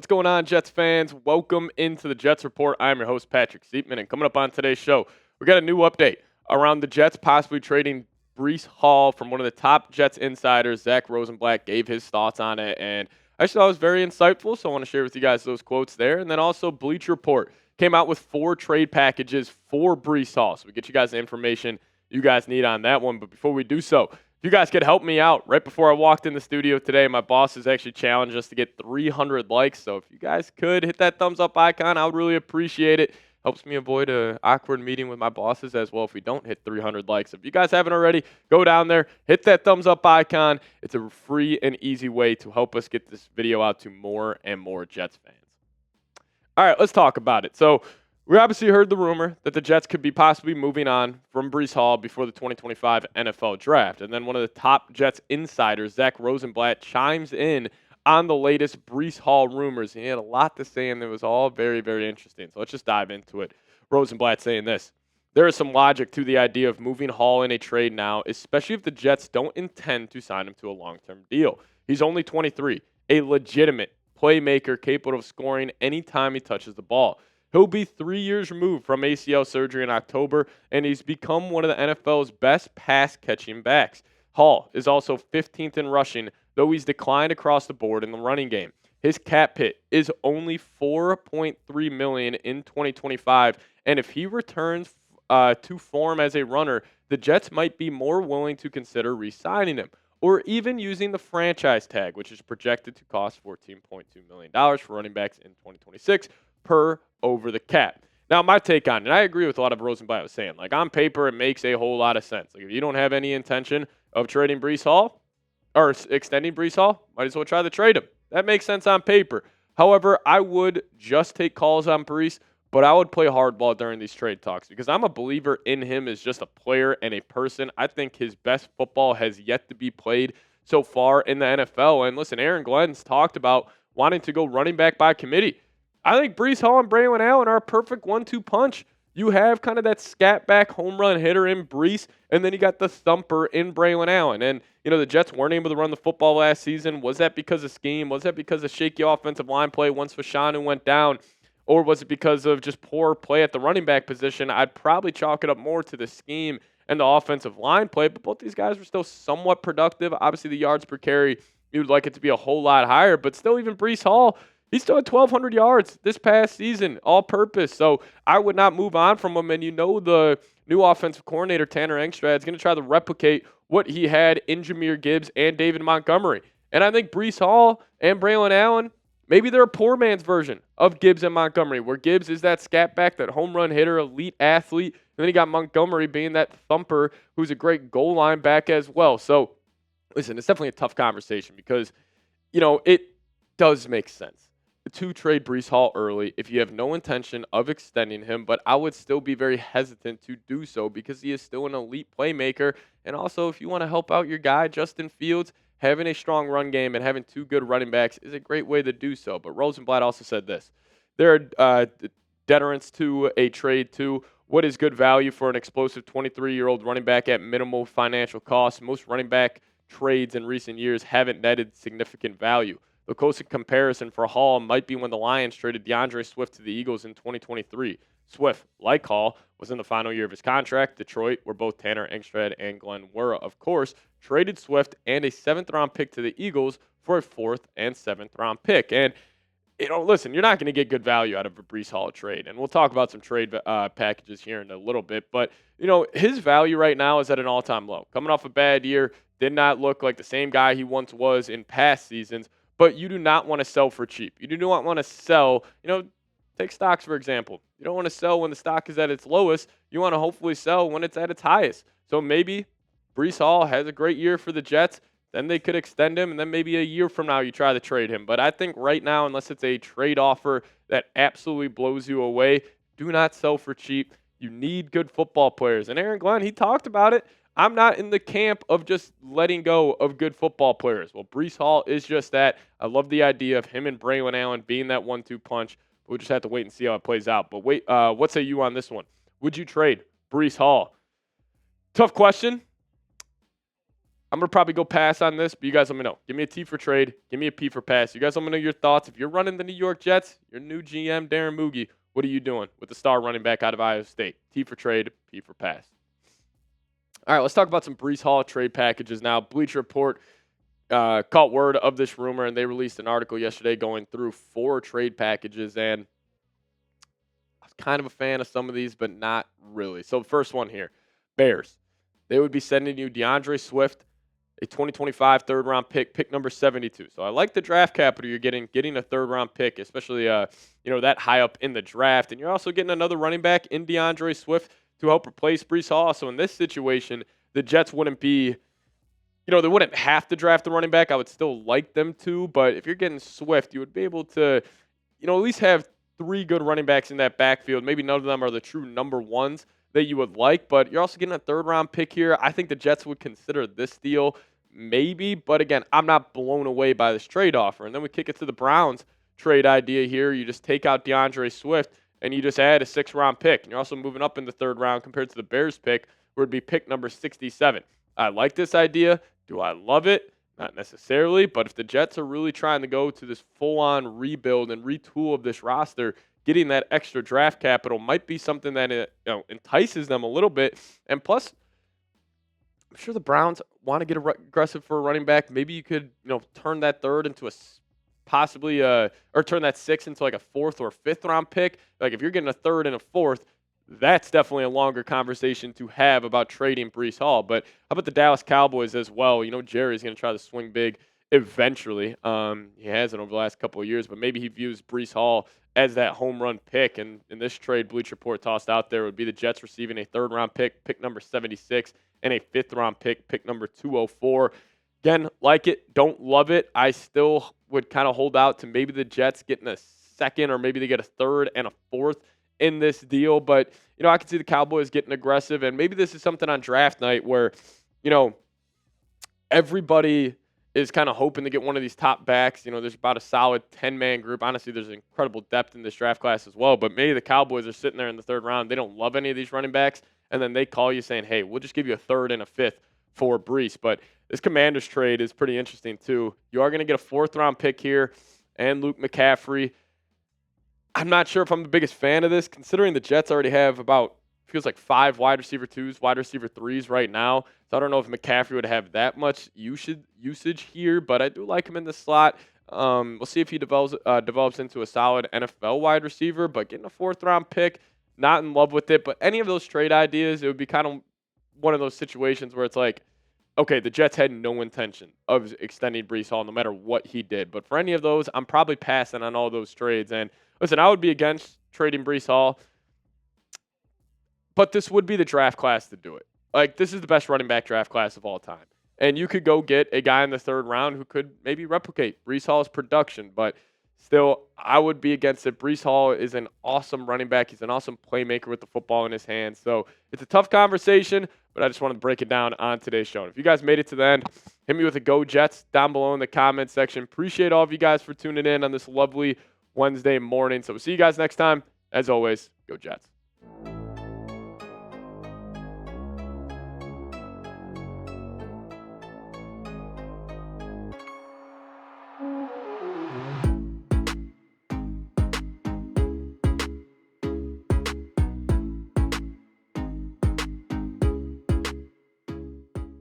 What's going on, Jets fans? Welcome into the Jets Report. I'm your host, Patrick Siepman, and coming up on today's show, we got a new update around the Jets possibly trading Breece Hall from one of the top Jets insiders. Zach Rosenblatt gave his thoughts on it, and I just thought it was very insightful, so I want to share with you guys those quotes there. And then also, Bleacher Report came out with 4 trade packages for Breece Hall, so we get you guys the information you guys need on that one. But before we do so, if you guys could help me out, right before I walked in the studio today, my boss has actually challenged us to get 300 likes. So if you guys could hit that thumbs up icon, I would really appreciate it. Helps me avoid an awkward meeting with my bosses as well if we don't hit 300 likes. If you guys haven't already, go down there, hit that thumbs up icon. It's a free and easy way to help us get this video out to more and more Jets fans. All right, let's talk about it. So we obviously heard the rumor that the Jets could be possibly moving on from Breece Hall before the 2025 NFL Draft. And then one of the top Jets insiders, Zach Rosenblatt, chimes in on the latest Breece Hall rumors. He had a lot to say, and it was all very, very interesting. So let's just dive into it. Rosenblatt saying this: there is some logic to the idea of moving Hall in a trade now, especially if the Jets don't intend to sign him to a long-term deal. He's only 23, a legitimate playmaker capable of scoring anytime he touches the ball. He'll be 3 years removed from ACL surgery in October, and he's become one of the NFL's best pass-catching backs. Hall is also 15th in rushing, though he's declined across the board in the running game. His cap hit is only $4.3 million in 2025, and if he returns to form as a runner, the Jets might be more willing to consider re-signing him, or even using the franchise tag, which is projected to cost $14.2 million for running backs in 2026 per over the cap. Now, my take on it, and I agree with a lot of Rosenblatt was saying, like on paper, it makes a whole lot of sense. Like if you don't have any intention of trading Breece Hall or extending Breece Hall, might as well try to trade him. That makes sense on paper. However, I would just take calls on Breece, but I would play hardball during these trade talks because I'm a believer in him as just a player and a person. I think his best football has yet to be played so far in the NFL. And listen, Aaron Glenn's talked about wanting to go running back by committee. I think Breece Hall and Braylon Allen are a perfect 1-2 punch. You have kind of that scat back home run hitter in Breece, and then you got the thumper in Braylon Allen. And, you know, the Jets weren't able to run the football last season. Was that because of scheme? Was that because of shaky offensive line play once Fashanu went down? Or was it because of just poor play at the running back position? I'd probably chalk it up more to the scheme and the offensive line play, but both these guys were still somewhat productive. Obviously, the yards per carry, you'd like it to be a whole lot higher, but still even Breece Hall, he still had 1,200 yards this past season, all purpose. So I would not move on from him. And you know the new offensive coordinator, Tanner Engstrad, is going to try to replicate what he had in Jahmyr Gibbs and David Montgomery. And I think Breece Hall and Braylon Allen, maybe they're a poor man's version of Gibbs and Montgomery, where Gibbs is that scat back, that home run hitter, elite athlete. And then you got Montgomery being that thumper who's a great goal line back as well. So, listen, it's definitely a tough conversation because, you know, it does make sense to trade Breece Hall early if you have no intention of extending him, but I would still be very hesitant to do so because he is still an elite playmaker. And also, if you want to help out your guy, Justin Fields, having a strong run game and having 2 good running backs is a great way to do so. But Rosenblatt also said this: there are deterrents to a trade too. What is good value for an explosive 23-year-old running back at minimal financial cost? Most running back trades in recent years haven't netted significant value. The closest comparison for Hall might be when the Lions traded DeAndre Swift to the Eagles in 2023. Swift, like Hall, was in the final year of his contract. Detroit, where both Tanner Engstrad and Glenn were, of course, traded Swift and a 7th-round pick to the Eagles for a 4th and 7th-round pick. And, you know, listen, you're not going to get good value out of a Breece Hall trade. And we'll talk about some trade packages here in a little bit. But, you know, his value right now is at an all-time low. Coming off a bad year, did not look like the same guy he once was in past seasons. But you do not want to sell for cheap. You do not want to sell, you know, take stocks, for example. You don't want to sell when the stock is at its lowest. You want to hopefully sell when it's at its highest. So maybe Breece Hall has a great year for the Jets. Then they could extend him, and then maybe a year from now you try to trade him. But I think right now, unless it's a trade offer that absolutely blows you away, do not sell for cheap. You need good football players. And Aaron Glenn, he talked about it. I'm not in the camp of just letting go of good football players. Well, Breece Hall is just that. I love the idea of him and Braylon Allen being that 1-2 punch. We'll just have to wait and see how it plays out. But wait, what say you on this one? Would you trade Breece Hall? Tough question. I'm going to probably go pass on this, but you guys let me know. Give me a T for trade. Give me a P for pass. You guys let me know your thoughts. If you're running the New York Jets, your new GM, Darren Moogie, what are you doing with the star running back out of Iowa State? T for trade, P for pass. All right, let's talk about some Breece Hall trade packages now. Bleacher Report caught word of this rumor, and they released an article yesterday going through 4 trade packages, and I was kind of a fan of some of these, but not really. So the first one here, Bears. They would be sending you DeAndre Swift, a 2025 third-round pick, pick number 72. So I like the draft capital you're getting a third-round pick, especially that high up in the draft. And you're also getting another running back in DeAndre Swift to help replace Breece Hall. So in this situation, the Jets wouldn't be, they wouldn't have to draft the running back. I would still like them to. But if you're getting Swift, you would be able to, at least have 3 good running backs in that backfield. Maybe none of them are the true number ones that you would like, but you're also getting a third-round pick here. I think the Jets would consider this deal maybe, but again, I'm not blown away by this trade offer. And then we kick it to the Browns trade idea here. You just take out DeAndre Swift, and you just add a 6th-round pick. And you're also moving up in the 3rd round compared to the Bears pick, where it'd be pick number 67. I like this idea. Do I love it? Not necessarily, but if the Jets are really trying to go to this full-on rebuild and retool of this roster, getting that extra draft capital might be something that entices them a little bit. And plus, I'm sure the Browns want to get aggressive for a running back. Maybe you could turn that 3rd into or turn that 6th into like a 4th or 5th round pick. Like if you're getting a 3rd and a 4th, that's definitely a longer conversation to have about trading Breece Hall. But how about the Dallas Cowboys as well? Jerry's going to try to swing big eventually. He hasn't over the last couple of years, but maybe he views Breece Hall as that home run pick. And in this trade, Bleacher Report tossed out there would be the Jets receiving a 3rd round pick, pick number 76, and a 5th round pick, pick number 204. Again, like it, don't love it. I still would kind of hold out to maybe the Jets getting a 2nd, or maybe they get a 3rd and a 4th in this deal. But, I can see the Cowboys getting aggressive, and maybe this is something on draft night where, everybody is kind of hoping to get one of these top backs. There's about a solid 10-man group. Honestly, there's incredible depth in this draft class as well. But maybe the Cowboys are sitting there in the 3rd round. They don't love any of these running backs. And then they call you saying, hey, we'll just give you a 3rd and a 5th for Breece. But this Commanders trade is pretty interesting too. You are going to get a 4th round pick here and Luke McCaffrey. I'm not sure if I'm the biggest fan of this, considering the Jets already have feels like 5 wide receiver 2s, wide receiver 3s right now. So I don't know if McCaffrey would have that much usage here, but I do like him in the slot. We'll see if he develops into a solid NFL wide receiver, but getting a 4th round pick, not in love with it. But any of those trade ideas, it would be kind of one of those situations where it's like, okay, the Jets had no intention of extending Breece Hall no matter what he did. But for any of those, I'm probably passing on all those trades. And listen, I would be against trading Breece Hall, but this would be the draft class to do it. Like, this is the best running back draft class of all time. And you could go get a guy in the 3rd round who could maybe replicate Breece Hall's production. But still, I would be against it. Breece Hall is an awesome running back. He's an awesome playmaker with the football in his hands. So it's a tough conversation, but I just wanted to break it down on today's show. And if you guys made it to the end, hit me with a Go Jets down below in the comment section. Appreciate all of you guys for tuning in on this lovely Wednesday morning. So we'll see you guys next time. As always, Go Jets.